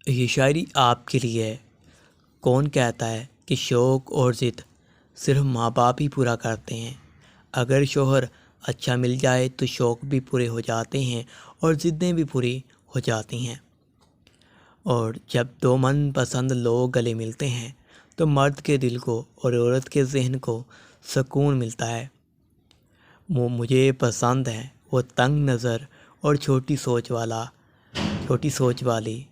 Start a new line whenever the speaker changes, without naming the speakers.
ये शायरी आपके लिए है। कौन कहता है कि शौक़ और ज़िद सिर्फ माँ बाप ही पूरा करते हैं। अगर शौहर अच्छा मिल जाए तो शौक़ भी पूरे हो जाते हैं और ज़िद्दें भी पूरी हो जाती हैं। और जब दो मनपसंद लोग गले मिलते हैं तो मर्द के दिल को और औरत के जहन को सुकून मिलता है। वो मुझे पसंद है वो तंग नज़र और छोटी सोच वाली